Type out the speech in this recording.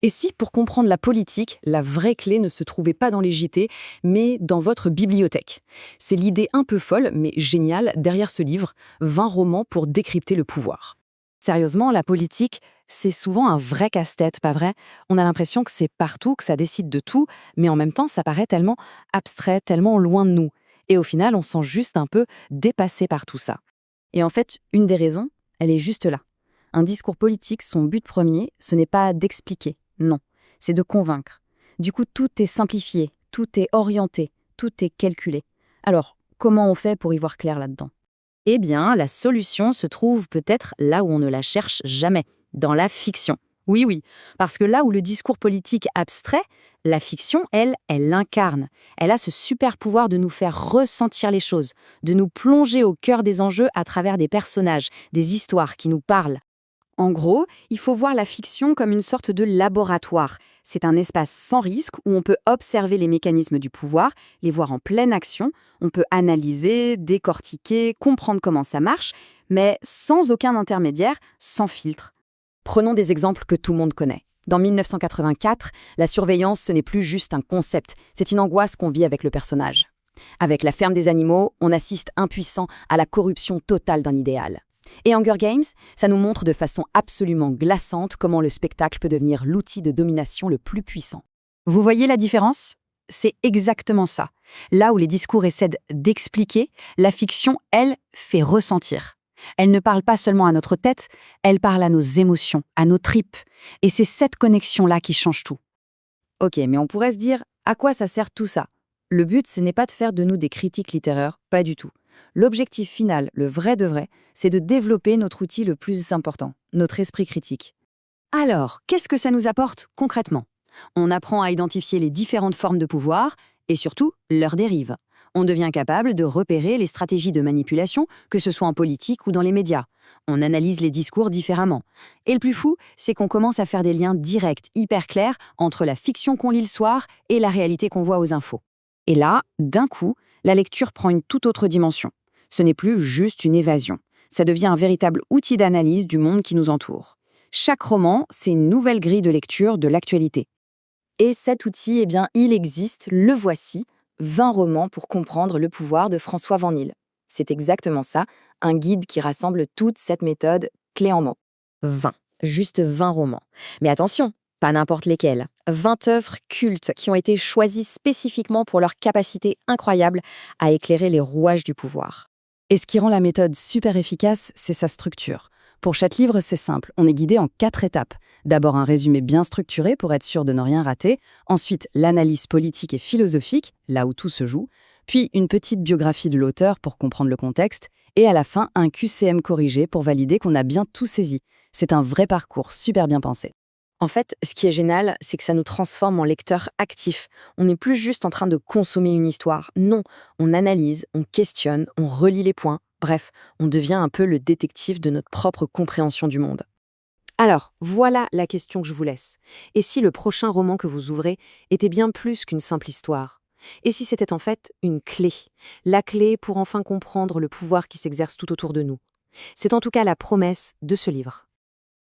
Et si, pour comprendre la politique, la vraie clé ne se trouvait pas dans les JT, mais dans votre bibliothèque? C'est l'idée un peu folle, mais géniale, derrière ce livre, 20 romans pour décrypter le pouvoir. Sérieusement, la politique, c'est souvent un vrai casse-tête, pas vrai? On a l'impression que c'est partout, que ça décide de tout, mais en même temps, ça paraît tellement abstrait, tellement loin de nous. Et au final, on se sent juste un peu dépassé par tout ça. Et en fait, une des raisons, elle est juste là. Un discours politique, son but premier, ce n'est pas d'expliquer, non, c'est de convaincre. Du coup, tout est simplifié, tout est orienté, tout est calculé. Alors, comment on fait pour y voir clair là-dedans? Eh bien, la solution se trouve peut-être là où on ne la cherche jamais, dans la fiction. Oui, oui, parce que là où le discours politique abstrait, la fiction, elle l'incarne. Elle a ce super pouvoir de nous faire ressentir les choses, de nous plonger au cœur des enjeux à travers des personnages, des histoires qui nous parlent. En gros, il faut voir la fiction comme une sorte de laboratoire. C'est un espace sans risque où on peut observer les mécanismes du pouvoir, les voir en pleine action, on peut analyser, décortiquer, comprendre comment ça marche, mais sans aucun intermédiaire, sans filtre. Prenons des exemples que tout le monde connaît. Dans 1984, la surveillance, ce n'est plus juste un concept, c'est une angoisse qu'on vit avec le personnage. Avec la ferme des animaux, on assiste impuissant à la corruption totale d'un idéal. Et Hunger Games, ça nous montre de façon absolument glaçante comment le spectacle peut devenir l'outil de domination le plus puissant. Vous voyez la différence? C'est exactement ça. Là où les discours essaient d'expliquer, la fiction, elle, fait ressentir. Elle ne parle pas seulement à notre tête, elle parle à nos émotions, à nos tripes. Et c'est cette connexion-là qui change tout. Ok, mais on pourrait se dire, à quoi ça sert tout ça? Le but, ce n'est pas de faire de nous des critiques littéraires, pas du tout. L'objectif final, le vrai de vrai, c'est de développer notre outil le plus important, notre esprit critique. Alors, qu'est-ce que ça nous apporte concrètement? On apprend à identifier les différentes formes de pouvoir et surtout leurs dérives. On devient capable de repérer les stratégies de manipulation, que ce soit en politique ou dans les médias. On analyse les discours différemment. Et le plus fou, c'est qu'on commence à faire des liens directs, hyper clairs, entre la fiction qu'on lit le soir et la réalité qu'on voit aux infos. Et là, d'un coup, la lecture prend une toute autre dimension. Ce n'est plus juste une évasion. Ça devient un véritable outil d'analyse du monde qui nous entoure. Chaque roman, c'est une nouvelle grille de lecture de l'actualité. Et cet outil, eh bien, il existe, le voici, 20 romans pour comprendre le pouvoir de François Van Niel. C'est exactement ça, un guide qui rassemble toute cette méthode clé en main. 20, juste 20 romans. Mais attention, pas n'importe lesquels. 20 œuvres cultes qui ont été choisies spécifiquement pour leur capacité incroyable à éclairer les rouages du pouvoir. Et ce qui rend la méthode super efficace, c'est sa structure. Pour chaque livre, c'est simple, on est guidé en 4 étapes. D'abord un résumé bien structuré pour être sûr de ne rien rater, ensuite l'analyse politique et philosophique, là où tout se joue, puis une petite biographie de l'auteur pour comprendre le contexte, et à la fin un QCM corrigé pour valider qu'on a bien tout saisi. C'est un vrai parcours super bien pensé. En fait, ce qui est génial, c'est que ça nous transforme en lecteurs actifs. On n'est plus juste en train de consommer une histoire. Non, on analyse, on questionne, on relit les points. Bref, on devient un peu le détective de notre propre compréhension du monde. Alors, voilà la question que je vous laisse. Et si le prochain roman que vous ouvrez était bien plus qu'une simple histoire? Et si c'était en fait une clé? La clé pour enfin comprendre le pouvoir qui s'exerce tout autour de nous? C'est en tout cas la promesse de ce livre.